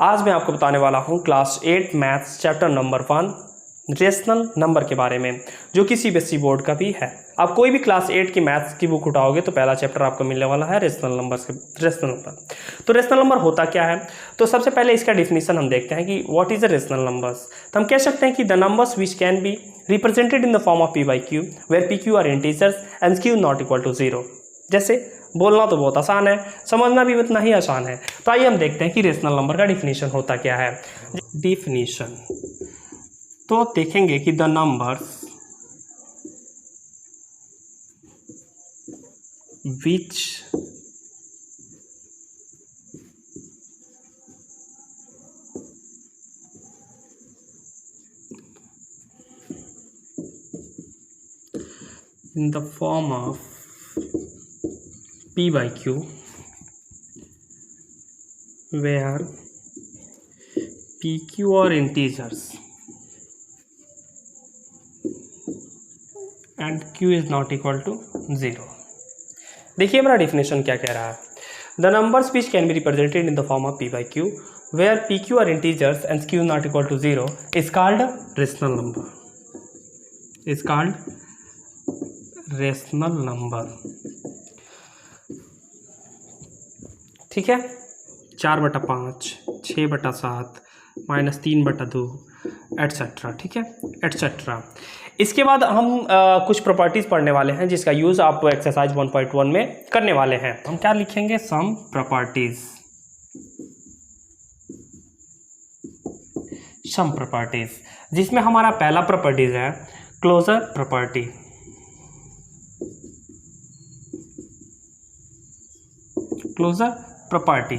आज मैं आपको बताने वाला हूँ class 8 maths chapter number 1 rational number के बारे में, जो कि सीबीएसई बोर्ड का भी है। आप कोई भी क्लास 8 की मैथ्स की बुक उठाओगे तो पहला चैप्टर आपको मिलने वाला है रेशनल नंबर। तो रेशनल नंबर होता क्या है? तो सबसे पहले इसका डिफिनीशन हम देखते हैं कि what is a rational numbers. तो हम कह सकते हैं कि the numbers which can be represented in the form of P by Q where P Q are integers and Q not equal to 0। जैसे बोलना तो बहुत आसान है, समझना भी उतना ही आसान है। तो आइए हम देखते हैं कि रेशनल नंबर का डिफिनीशन होता क्या है। डिफिनीशन तो देखेंगे कि the numbers which in the form of p by q where pq are integers and q is not equal to 0। देखिए हमारा डिफिनेशन क्या कह रहा है। The numbers which can be represented in the form of p by q where pq are integers and q not equal to 0 is called rational number, is called rational number. ठीक है, 4/5, 6/7, -3/2 etcetera. ठीक है, etcetera. इसके बाद हम कुछ properties पढ़ने वाले हैं जिसका यूज आप एक्सरसाइज 1.1 में करने वाले हैं। हम क्या लिखेंगे? सम प्रॉपर्टीज, सम प्रॉपर्टीज, जिसमें हमारा पहला प्रॉपर्टीज है क्लोजर प्रॉपर्टी। क्लोजर प्रॉपर्टी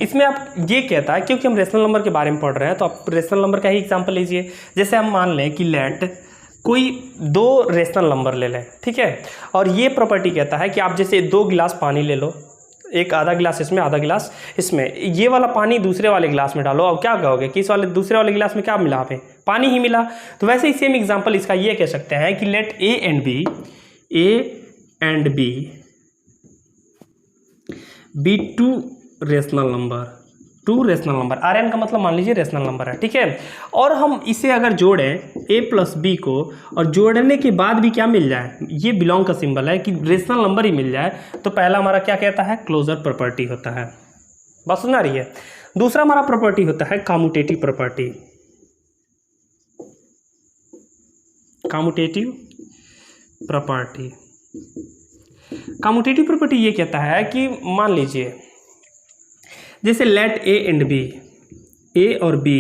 इसमें आप ये कहता है, क्योंकि हम रेशनल नंबर के बारे में पढ़ रहे हैं तो आप रेशनल नंबर का ही एग्जांपल लीजिए। जैसे हम मान लें कि लेट कोई दो रेशनल नंबर ले लें, ठीक है, और ये प्रॉपर्टी कहता है कि आप जैसे 2 गिलास पानी ले लो, एक आधा गिलास इसमें आधा गिलास इसमें, ये वाला पानी दूसरे वाले गिलास में डालो। अब क्या कहोगे कि इस वाले दूसरे वाले गिलास में क्या मिला? हमें पानी ही मिला। तो वैसे ही सेम एग्जाम्पल इसका ये कह सकते हैं कि let A and B be two rational number. R N का मतलब मान लीजिए रेशनल नंबर है, ठीक है। और हम इसे अगर जोड़ें ए प्लस बी को, और जोड़ने के बाद भी क्या मिल जाए, ये बिलोंग का सिंबल है कि रेशनल नंबर ही मिल जाए, तो पहला हमारा क्या कहता है? क्लोजर प्रॉपर्टी होता है। बात सुना रही है? दूसरा हमारा प्रॉपर्टी होता है कम्यूटेटिव प्रॉपर्टी। कम्यूटेटिव प्रॉपर्टी ये कहता है कि मान लीजिए जैसे लेट ए एंड बी, ए और बी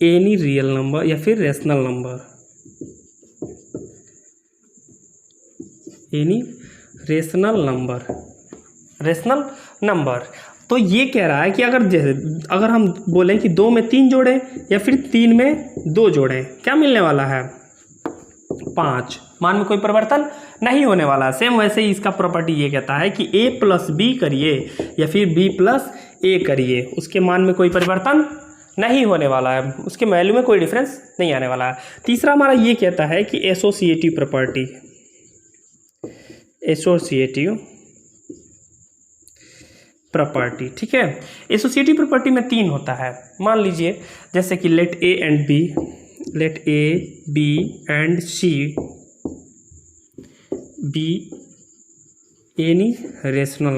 एनी रियल नंबर या फिर rational number, any rational number. तो ये कह रहा है कि अगर हम बोलें कि 2 में 3 जोड़ें या फिर 3 में 2 जोड़ें, क्या मिलने वाला है? 5। मान में कोई परिवर्तन नहीं होने वाला। सेम वैसे ही इसका प्रॉपर्टी ये कहता है कि a प्लस बी करिए या फिर b प्लस ए करिए, उसके मान में कोई परिवर्तन नहीं होने वाला है, उसके वैल्यू में कोई डिफरेंस नहीं आने वाला है। तीसरा हमारा ये कहता है कि एसोसिएटिव प्रॉपर्टी, ठीक है। एसोसिएटिव प्रॉपर्टी में 3 होता है। मान लीजिए जैसे कि let A B and C be any rational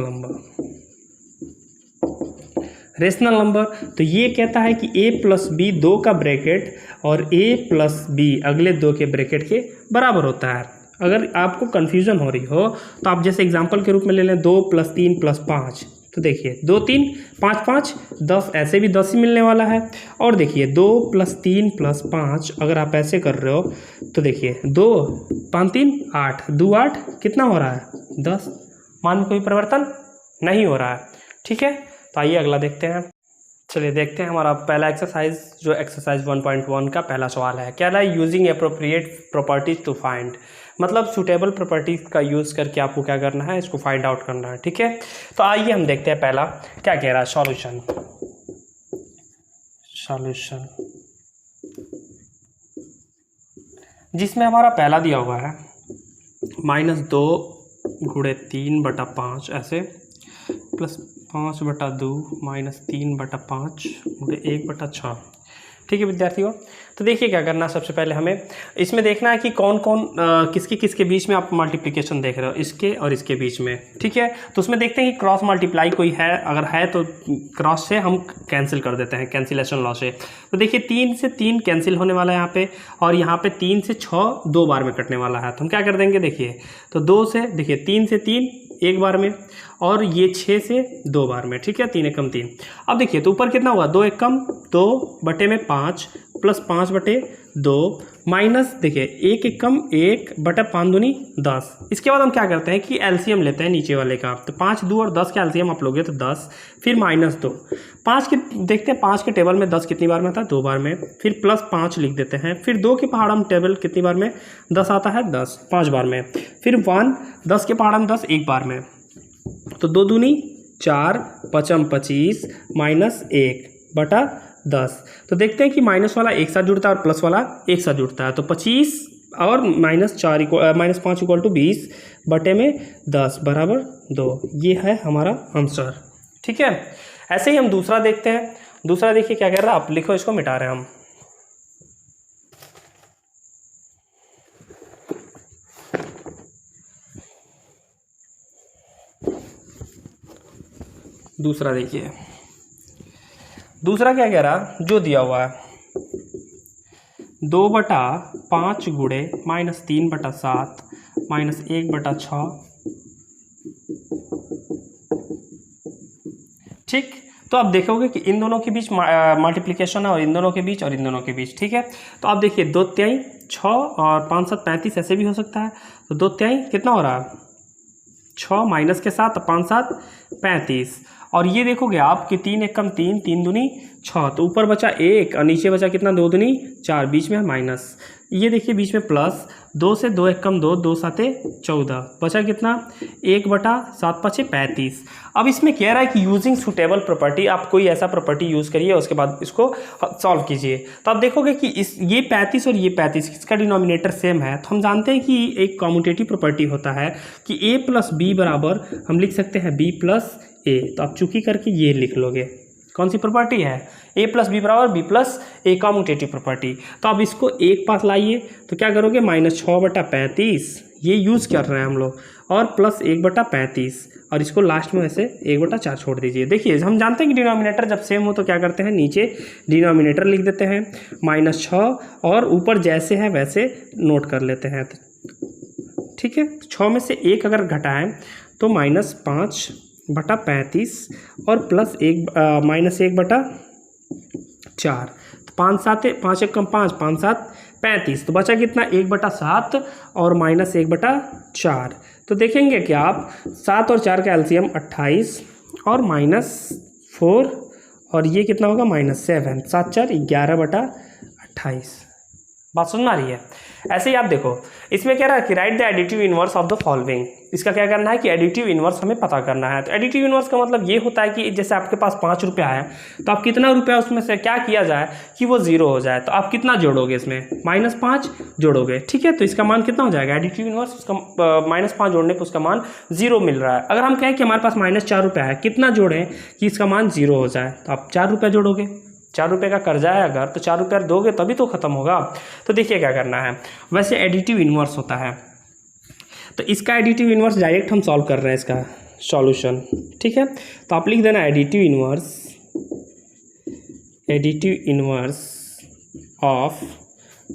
number. तो ये कहता है कि a प्लस बी 2 का ब्रैकेट और a प्लस बी अगले 2 के ब्रैकेट के बराबर होता है। अगर आपको कन्फ्यूजन हो रही हो तो आप जैसे एग्जांपल के रूप में ले लें 2 + 3 + 5। तो देखिए 2 3 5 5 10, ऐसे भी 10 ही मिलने वाला है। और देखिए 2 + 3 + 5 अगर आप ऐसे कर रहे हो तो देखिए 2 5 3 8 2 8 कितना हो रहा है? 10। मान में कोई परिवर्तन नहीं हो रहा है, ठीक है। तो आइए अगला देखते हैं। चलिए देखते हैं हमारा पहला एक्सरसाइज, जो एक्सरसाइज 1.1 का पहला सवाल है। क्या है? Using appropriate properties to find, मतलब सूटेबल प्रॉपर्टीज का यूज़ करके आपको क्या करना है? इसको फाइंड आउट करना है, ठीक है। तो आइए हम देखते हैं पहला क्या कह रहा है। सॉल्यूशन जिसमें हमारा पहला दिया हुआ है -2 × 3/5 ऐसे प्लस 5/2 -3/5 1/6। ठीक है विद्यार्थियों, तो देखिए क्या करना है। सबसे पहले हमें इसमें देखना है कि कौन कौन किसके किसके बीच में आप मल्टीप्लिकेशन देख रहे हो, इसके और इसके बीच में। ठीक है, तो उसमें देखते हैं कि क्रॉस मल्टीप्लाई कोई है, अगर है तो क्रॉस से हम कैंसिल कर देते हैं, कैंसिलेशन लॉ से। तो देखिए 3 से 3 कैंसिल होने वाला है यहाँ पे, और यहाँ पे 3 से 6 2 बार में कटने वाला है। तो हम क्या कर देंगे, देखिए तो 2 से, देखिए 3 से 3 एक बार में, और ये 6 से 2 बार में। ठीक है, 3 एकम 3। अब देखिए तो ऊपर कितना हुआ, 2 एकम 2 बटे में 5 प्लस 5/2 माइनस देखिए 1 एकम 1 बटा 5 दूनी 10। इसके बाद हम क्या करते हैं कि एलसीएम लेते हैं नीचे वाले का। तो 5 2 और 10 का एलसीएम आप लोगे तो 10, फिर -2। 5 के देखते हैं 5 के टेबल में 10 कितनी बार में आता है, 2 बार में। फिर प्लस 5 लिख देते हैं। फिर 2 के पहाड़ हम टेबल कितनी बार में 10 आता है, 10 5 बार में। फिर 1 10 के पहाड़ हम 10 1 बार में। तो 2 दूनी 4 5 25 -1/10। तो देखते हैं कि माइनस वाला एक साथ जुड़ता है और प्लस वाला एक साथ जुड़ता है। तो 25 और -5 = 20 बटे में 10 बराबर 2। ये है हमारा आंसर। ठीक है, ऐसे ही हम दूसरा देखते हैं। दूसरा देखिए क्या कह रहा है, आप लिखो, इसको मिटा रहे हैं हम। दूसरा देखिए, दूसरा क्या कह रहा, जो दिया हुआ है 2/5 गुणे -3/7 -1/6। ठीक, तो आप देखोगे कि इन दोनों के बीच मल्टीप्लिकेशन है, और इन दोनों के बीच और इन दोनों के बीच। ठीक है, तो आप देखिए 2 तिहाई 6 और 5 7 35, ऐसे भी हो सकता है। तो 2 तिहाई कितना हो रहा है, 6 माइनस के साथ 5 7 35। और ये देखोगे आप कि 3 एकम 3 3 दूनी 6, तो ऊपर बचा 1 और नीचे बचा कितना, 2 दूनी 4, बीच में माइनस। ये देखिए बीच में प्लस, 2 से 2 एकम 2 2 7 14, बचा कितना 1/7 5 35। अब इसमें कह रहा है कि यूजिंग सूटेबल प्रॉपर्टी, आप कोई ऐसा प्रॉपर्टी यूज़ करिए, उसके बाद इसको सॉल्व कीजिए। तो आप देखोगे कि ये 35 और ये 35 इसका डिनोमिनेटर सेम है। तो हम जानते हैं कि एक कॉम्यूटेटिव प्रॉपर्टी होता है कि a + b बराबर हम लिख सकते हैं b + a। तो आप चूंकि करके ये लिख लोगे, कौन सी प्रॉपर्टी है, a + b बराबर b + a, कॉम्यूटेटिव प्रॉपर्टी। तो आप इसको एक पास लाइए, तो क्या करोगे, -6/35 ये यूज़ कर रहे हैं हम लोग, और प्लस 1/35, और इसको लास्ट में वैसे 1/4 छोड़ दीजिए। देखिए हम जानते हैं कि डिनोमिनेटर जब सेम हो तो क्या करते हैं, नीचे डिनोमिनेटर लिख देते हैं -6, और ऊपर जैसे है वैसे नोट कर लेते हैं। ठीक है, 6 में से 1 अगर घटाएं तो -5/35 और प्लस 1/4। तो 5 7 5 1 5 5 7 35, तो बचा कितना 1/7 और -1/4। तो देखेंगे कि आप 7 और 4 का एलसीएम 28 और -4, और ये कितना होगा -7, 7 4 11/28। बात सुन आ रही है। ऐसे ही आप देखो, इसमें कह रहा है कि right the additive inverse of the following. इसका क्या करना है कि एडिटिव इनवर्स हमें पता करना है। तो एडिटिव इनवर्स का मतलब ये होता है कि जैसे आपके पास 5 रुपया है, तो आप कितना रुपया उसमें से क्या किया जाए कि वो 0 हो जाए। तो आप कितना जोड़ोगे, इसमें -5 जोड़ोगे। ठीक है, तो इसका मान कितना हो जाएगा, एडिटिव इनवर्स उसका -5 जोड़ने पर उसका मान 0 मिल रहा है। अगर हम कहें कि हमारे पास -4 रुपया है, कितना जोड़ें कि इसका मान 0 हो जाए, तो आप 4 रुपया जोड़ोगे। 4 रुपये का कर्जा है अगर, तो 4 रुपये दोगे तभी तो खत्म होगा। तो देखिए क्या करना है, वैसे एडिटिव इनवर्स होता है, तो इसका एडिटिव इनवर्स डायरेक्ट हम सॉल्व कर रहे हैं, इसका सॉल्यूशन। ठीक है, तो आप लिख देना एडिटिव इनवर्स ऑफ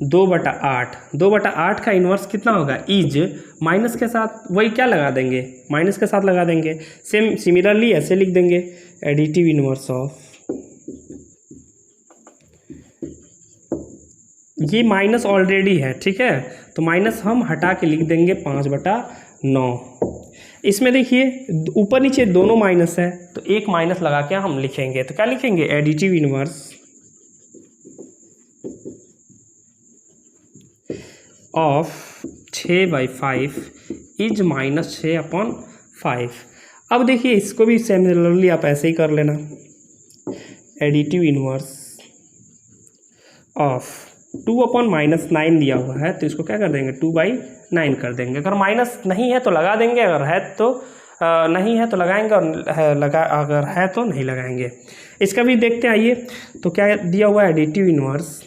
2/8। 2/8 का इन्वर्स कितना होगा, इज माइनस के साथ, वही क्या लगा देंगे, माइनस के साथ लगा देंगे। सिमिलरली ऐसे लिख देंगे एडिटिव इनवर्स ऑफ, ये माइनस ऑलरेडी है। ठीक है, तो माइनस हम हटा के लिख देंगे 5/9। इसमें देखिए ऊपर नीचे दोनों माइनस है, तो एक माइनस लगा के हम लिखेंगे। तो क्या लिखेंगे, एडिटिव इनवर्स ऑफ 6/5 इज -6/5। अब देखिए इसको भी सिमिलरली आप ऐसे ही कर लेना, एडिटिव इनवर्स ऑफ 2/-9 दिया हुआ है, तो इसको क्या कर देंगे, 2/9 कर देंगे। अगर माइनस नहीं है तो लगा देंगे, अगर है तो नहीं है तो लगाएंगे, और अगर है तो नहीं लगाएंगे। इसका भी देखते हैं, आइए। तो क्या दिया हुआ है, एडिटिव इनवर्स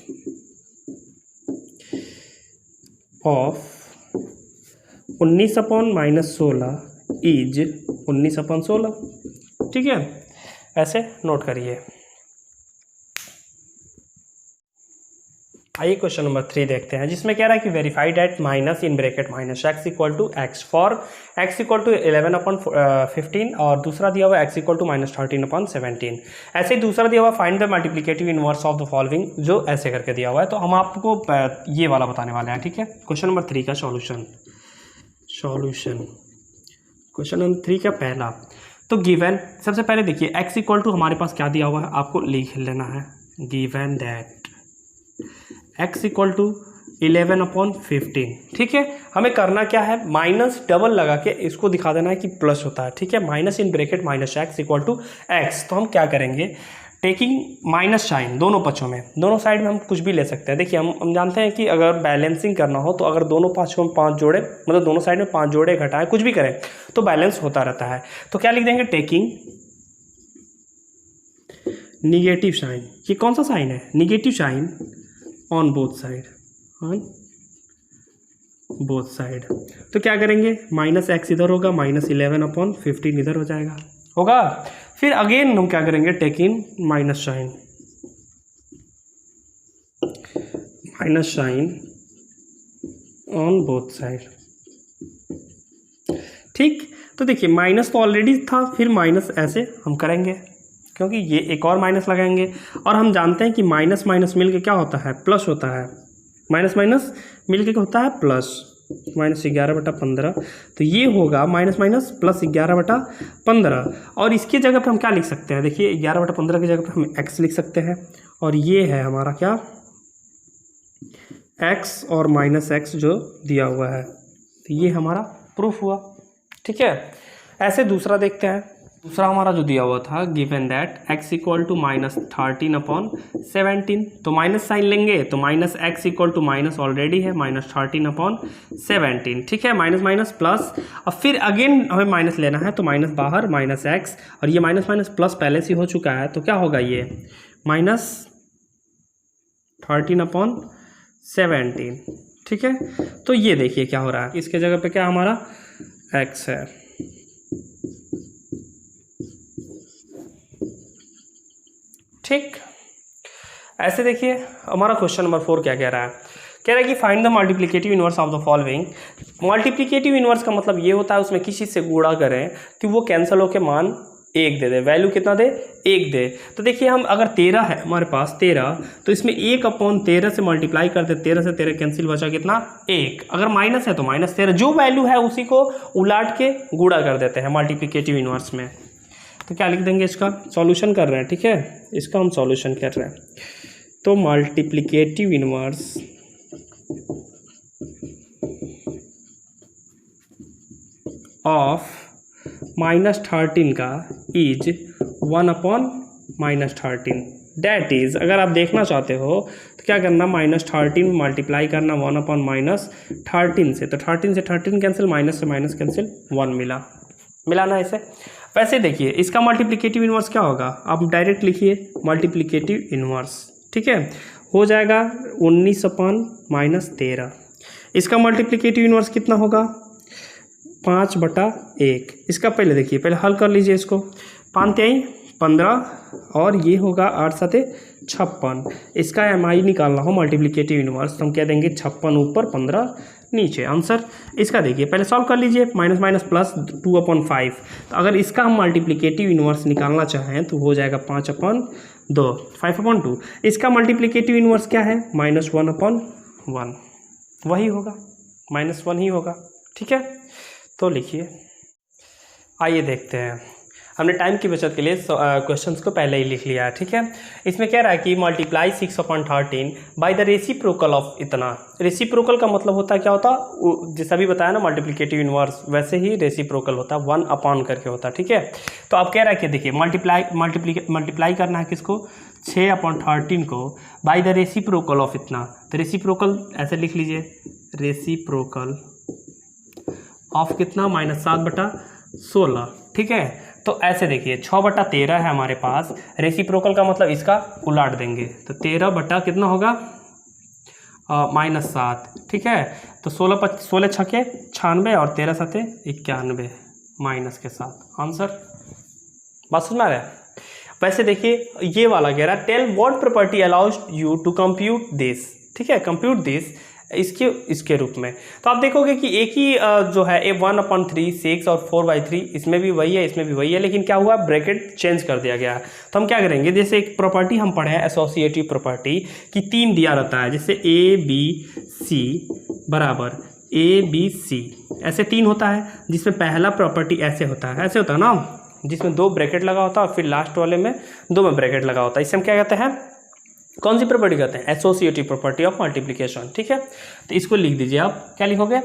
ऑफ 19/-16 इज 19/16। ठीक है, ऐसे नोट करिए। आइए क्वेश्चन नंबर 3 देखते हैं, जिसमें कह रहा है कि verified at minus in bracket minus x equal to X for x equal to 11/15 और दूसरा दिया हुआ x इक्वल टू -13/17। ऐसे ही दूसरा दिया हुआ find the multiplicative inverse of the following, जो ऐसे करके दिया हुआ है। तो हम आपको ये वाला बताने वाले हैं। ठीक है, क्वेश्चन नंबर 3 का सॉल्यूशन क्वेश्चन नंबर 3 का पहला, तो गिवन, सबसे पहले देखिए x इक्वल टू हमारे पास क्या दिया हुआ है, आपको लिख लेना है। Given that x equal to 11/15। ठीक है, हमें करना क्या है, माइनस डबल लगा के इसको दिखा देना है कि प्लस होता है। ठीक है, minus in bracket minus x equal to X. तो हम क्या करेंगे, टेकिंग माइनस साइन दोनों पक्षों में, दोनों साइड में हम कुछ भी ले सकते हैं। देखिए हम जानते हैं कि अगर बैलेंसिंग करना हो तो अगर दोनों पक्षों में 5 जोड़े, मतलब दोनों साइड में 5 जोड़े घटाएं, कुछ भी करें तो बैलेंस होता रहता है। तो क्या लिख देंगे, टेकिंग निगेटिव साइन। ये कौन सा साइन है, negative sign on both side. तो क्या करेंगे, माइनस एक्स इधर होगा, -11/15 इधर हो जाएगा, होगा। फिर अगेन हम क्या करेंगे, taking minus sign on both side. ठीक, तो देखिए माइनस तो ऑलरेडी था, फिर माइनस ऐसे हम करेंगे क्योंकि ये एक और माइनस लगाएंगे, और हम जानते हैं कि माइनस माइनस मिलके क्या होता है, प्लस होता है। माइनस माइनस मिलके क्या होता है, प्लस, -11/15। तो ये होगा माइनस माइनस प्लस 11/15। और इसकी जगह पे हम क्या लिख सकते हैं, देखिए 11/15 की जगह पे हम x लिख सकते हैं, और ये है हमारा क्या, x और -x जो दिया हुआ है। तो ये हमारा प्रूफ हुआ। ठीक है, ऐसे दूसरा देखते हैं। दूसरा हमारा जो दिया हुआ था, given that x equal to -13/17। तो माइनस साइन लेंगे तो minus X equal to minus already है -13/17। ठीक है, माइनस माइनस प्लस, और फिर अगेन हमें माइनस लेना है, तो माइनस बाहर, माइनस एक्स, और ये माइनस माइनस प्लस पहले से हो चुका है, तो क्या होगा, ये -13/17। ठीक है, तो ये देखिए क्या हो रहा है, इसके जगह पे क्या हमारा x है। ठीक, ऐसे देखिए हमारा क्वेश्चन नंबर 4 क्या कह रहा है, कह रहा है कि find the multiplicative inverse of the following. Multiplicative inverse का मतलब ये होता है उसमें किसी से गुणा करें कि वो कैंसिल होकर मान 1 दे दे, वैल्यू कितना दे, 1 दे। तो देखिए हम अगर 13 है हमारे पास 13, तो इसमें 1/13 से मल्टीप्लाई कर दे, 13 से 13 कैंसिल, बचा कितना, 1। अगर माइनस है तो -13, जो वैल्यू है उसी को उलाट के गुणा कर देते हैं मल्टीप्लिकेटिव इनवर्स में। तो क्या लिख देंगे, इसका सॉल्यूशन कर रहे हैं। ठीक है, इसका हम सॉल्यूशन कर रहे हैं। तो मल्टीप्लिकेटिव इनवर्स ऑफ -13 का इज 1/-13। डैट इज, अगर आप देखना चाहते हो तो क्या करना, -13 मल्टीप्लाई करना 1/-13 से, तो 13 से 13 कैंसिल, माइनस से माइनस कैंसिल, 1 मिला ना इसे। वैसे देखिए इसका मल्टीप्लिकेटिव इनवर्स क्या होगा, आप डायरेक्ट लिखिए मल्टीप्लिकेटिव इनवर्स। ठीक है, हो जाएगा 19/-13। इसका मल्टीप्लिकेटिव इनवर्स कितना होगा, 5/1। इसका पहले देखिए, पहले हल कर लीजिए इसको, 5×3 15 और ये होगा 8×7 56। इसका MI निकालना हो मल्टीप्लिकेटिव इनवर्स, तो हम कह देंगे 56 ऊपर 15 नीचे। आंसर इसका देखिए, पहले सॉल्व कर लीजिए, माइनस माइनस प्लस 2/5। तो अगर इसका हम मल्टीप्लिकेटिव इनवर्स निकालना चाहें तो हो जाएगा 5/2, 5/2। इसका मल्टीप्लिकेटिव इनवर्स क्या है, -1/1, वही होगा, -1 ही होगा। ठीक है, तो लिखिए। आइए देखते हैं, हमने टाइम की बचत के लिए क्वेश्चंस को पहले ही लिख लिया है। ठीक है, इसमें कह रहा है कि multiply 6/13 by the reciprocal of इतना। रेसिप्रोकल का मतलब होता है क्या होता है, जैसा भी बताया ना मल्टीप्लिकेटिव इनवर्स, वैसे ही रेसिप्रोकल होता है, 1/, करके होता है। ठीक है, तो आप कह रहा है कि देखिए मल्टीप्लाई करना है किसको, 6/13 को बाय द रेसिप्रोकल ऑफ इतना। तो रेसिप्रोकल ऐसे लिख लीजिए, रेसिप्रोकल ऑफ कितना, -7/2। 16, ठीक है। तो ऐसे देखिए 6/13 है हमारे पास, रेसिप्रोकल का मतलब इसका उलाट देंगे तो 13 बटा कितना होगा -7, ठीक है। तो 16 छके 96 और 13 सते 91 माइनस के साथ आंसर। बात समझ में आ रहा है। वैसे देखिए ये वाला कह रहा है tell what property allows you to compute this, ठीक है, कंप्यूट दिस इसके रूप में। तो आप देखोगे कि एक ही जो है ए 1/3 6 और 4/3 इसमें भी वही है इसमें भी वही है, लेकिन क्या हुआ ब्रैकेट चेंज कर दिया गया है। तो हम क्या करेंगे, जैसे एक प्रॉपर्टी हम पढ़े हैं एसोसिएटिव प्रॉपर्टी कि 3 दिया रहता है, जैसे ABC बराबर ABC ऐसे 3 होता है, जिसमें पहला प्रॉपर्टी ऐसे होता है ना, जिसमें 2 ब्रैकेट लगा होता है और फिर लास्ट वाले में 2 में ब्रैकेट लगा होता है। इससे हम क्या कहते हैं, कौन सी प्रॉपर्टी कहते हैं, एसोसिएटिव प्रॉपर्टी ऑफ मल्टीप्लिकेशन, ठीक है। तो इसको लिख दीजिए आप, क्या लिखोगे,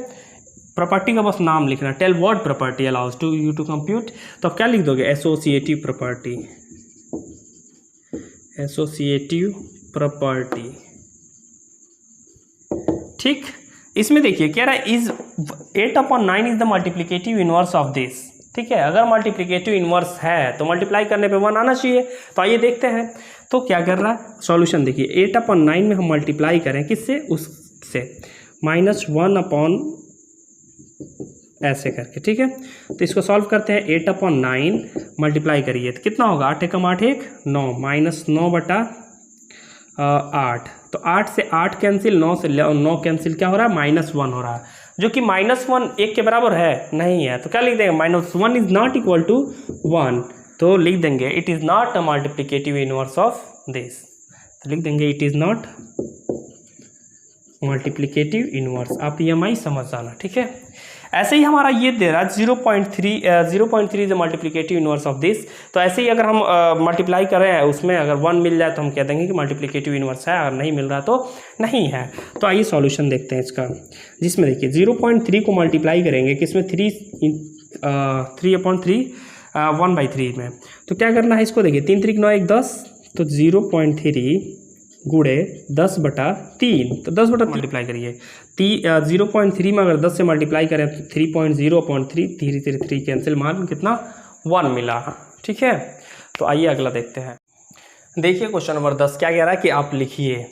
प्रॉपर्टी का बस नाम लिखना, tell what property allows to you to compute. तो आप क्या लिख दोगे, एसोसिएटिव प्रॉपर्टी, एसोसिएटिव प्रॉपर्टी, ठीक। इसमें देखिए कह रहा है is 8/9 is the multiplicative inverse of this, ठीक है। अगर मल्टीप्लिकेटिव इनवर्स है तो मल्टीप्लाई करने पे 1 आना चाहिए। तो आइए देखते हैं तो क्या कर रहा है, सॉल्यूशन देखिए 8/9 में हम मल्टीप्लाई करें किससे, उससे -1 ऐसे करके, ठीक है। तो इसको सॉल्व करते हैं, 8/9 मल्टीप्लाई करिए तो कितना होगा, 8 एकम 8 1 9 -9/8। तो 8 से 8 कैंसिल, 9 से 9 कैंसिल, क्या हो रहा है -1 हो रहा है, जो कि -1 1 के बराबर है नहीं है। तो क्या लिख देंगे, -1 इज नॉट इक्वल टू 1, तो लिख देंगे it is not a multiplicative inverse of this. तो लिख देंगे it is not multiplicative inverse. आप EMI समझ जाना, ठीक है। ऐसे ही हमारा ये दे रहा है 0.3 is multiplicative inverse of this. तो ऐसे ही अगर हम मल्टीप्लाई कर रहे हैं उसमें अगर 1 मिल जाए तो हम कह देंगे कि मल्टीप्लिकेटिव इनवर्स है, अगर नहीं मिल रहा तो नहीं है। तो आइए सॉल्यूशन देखते हैं इसका, जिसमें देखिए 0.3 को मल्टीप्लाई करेंगे किसमें, 3/3 1/3 में। तो क्या करना है इसको, देखिए 3 3 9 1 10, तो 0.3 गुणे 10/3, तो 10/3 मल्टीप्लाई करिए। 0.3 में अगर 10 से मल्टीप्लाई करें तो 3.0/3, 3 कैंसिल, मान कितना 1 मिला, ठीक है। तो आइए अगला देखते हैं। देखिए क्वेश्चन नंबर 10 क्या कह रहा है कि आप लिखिए,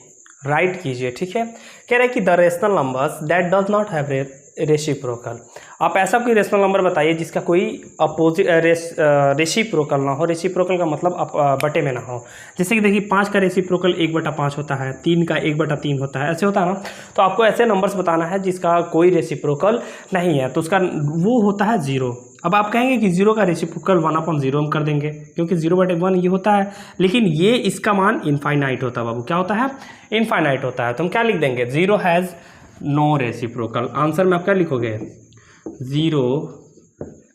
राइट कीजिए, ठीक है। कह रहा है कि the rational numbers that does not have reciprocal. आप ऐसा कोई रेशनल नंबर बताइए जिसका कोई अपोजिट रेसिप्रोकल ना हो। रेसिप्रोकल का मतलब बटे में ना हो। जैसे कि देखिए 5 का रेसिप्रोकल 1/5 होता है, 3 का 1/3 होता है, ऐसे होता है ना। तो आपको ऐसे नंबर्स बताना है जिसका कोई रेसिप्रोकल नहीं है, तो उसका वो होता है 0। अब आप कहेंगे कि 0 का रेसिप्रोकल 1/0 हम कर देंगे, क्योंकि 0/1 ये होता है, लेकिन ये इसका मान इनफाइनाइट होता है बाबू। क्या होता है, इनफाइनाइट होता है। तो हम क्या लिख देंगे, 0 हैज़ नो रेसिप्रोकल। आंसर में आप क्या लिखोगे, 0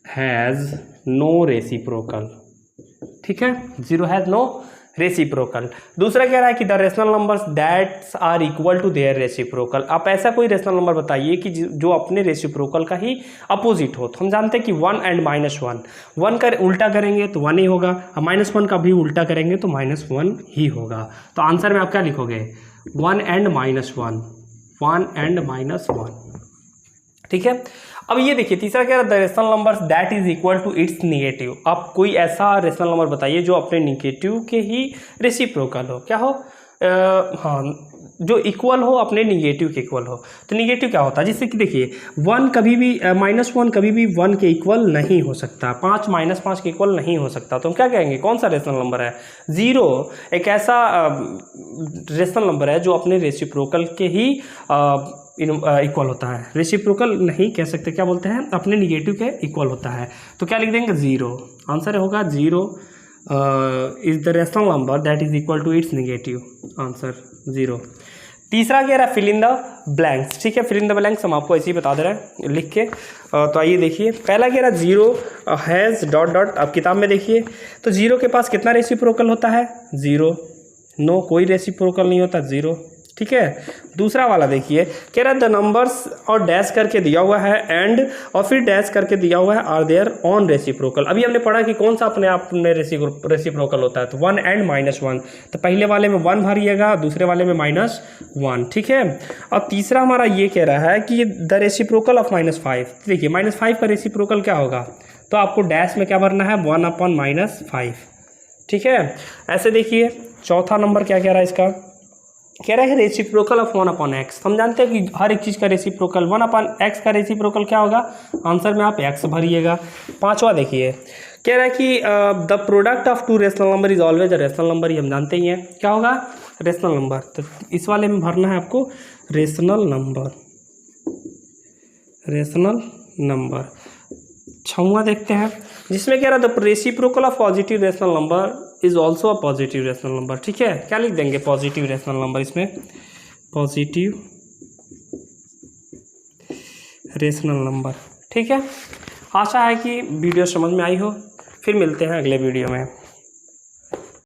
हैज़ नो रेसिप्रोकल, ठीक है। 0 हैज़ नो रेसिप्रोकल। दूसरा कह रहा है कि the rational numbers that's are equal to their reciprocal. आप ऐसा कोई रेशनल नंबर बताइए कि जो अपने रेसिप्रोकल का ही अपोजिट हो। तो हम जानते हैं कि 1 एंड -1, 1 का उल्टा करेंगे तो 1 ही होगा, और -1 का भी उल्टा करेंगे तो -1 ही होगा। तो आंसर में आप क्या लिखोगे, 1 एंड -1, 1 एंड -1, ठीक है। अब ये देखिए तीसरा कह रहा है the rational numbers that is equal to its negative. आप कोई ऐसा रेशनल नंबर बताइए जो अपने निगेटिव के ही रेसिप्रोकल हो। क्या हो, हाँ, जो इक्वल हो, अपने निगेटिव के इक्वल हो। तो निगेटिव क्या होता है, जैसे कि देखिए 1 कभी भी -1 कभी भी 1 के इक्वल नहीं हो सकता, 5 -5 के इक्वल नहीं हो सकता। तो हम क्या कहेंगे, कौन सा रेशनल नंबर है, 0 एक ऐसा रेशनल नंबर है जो अपने रेसिप्रोकल के ही इक्वल होता है। रेसिप्रोकल नहीं कह सकते, क्या बोलते हैं, अपने निगेटिव के इक्वल होता है। तो क्या लिख देंगे, 0। आंसर होगा 0 is the rational number that is equal to its negative. Answer 0। तीसरा कह रहा है फिल इन द ब्लैंक्स, ठीक है। फिल इन द ब्लैंक्स हम आपको ऐसे ही बता दे रहे हैं लिख के। तो आइए देखिए, पहला कह रहा है 0 हैज़ ... आप किताब में देखिए तो 0 के पास कितना रेसिप्रोकल होता है, 0। नो, कोई रेसिप्रोकल नहीं होता, 0, ठीक है। दूसरा वाला देखिए, कह रहा है द नंबर्स और डैश करके दिया हुआ है एंड और फिर डैश करके दिया हुआ है आर देयर ऑन रेसिप्रोकल। अभी हमने पढ़ा कि कौन सा अपने आप में रेसिप्रोकल होता है, तो 1 एंड -1। तो पहले वाले में 1 भरिएगा, दूसरे वाले में -1, ठीक है। और तीसरा हमारा ये कह रहा है कि द रेसिप्रोकल ऑफ -5। देखिए -5 का रेसिप्रोकल क्या होगा, तो तो आपको डैश में क्या भरना है 1/-5। ठीक है। ऐसे देखिए चौथा नंबर क्या कह रहा है इसका, कह रहा है रेसिप्रोकल ऑफ 1/x। हम जानते हैं कि हर एक चीज़ का रेसिप्रोकल 1/x का रेसिप्रोकल क्या होगा, आंसर में आप x भरिएगा। पांचवा देखिए कह रहा है कि the product of two rational number is always a rational number. ये हम जानते ही हैं क्या होगा, रेशनल नंबर। तो इस वाले में भरना है आपको रेशनल नंबर, रेशनल नंबर। छठवां देखते हैं जिसमें कह रहा है the reciprocal of positive rational number is also a positive rational number. ठीक है, क्या लिख देंगे, पॉजिटिव रेशनल नंबर, इसमें पॉजिटिव रेशनल नंबर। ठीक है, आशा है कि वीडियो समझ में आई हो। फिर मिलते हैं अगले वीडियो में।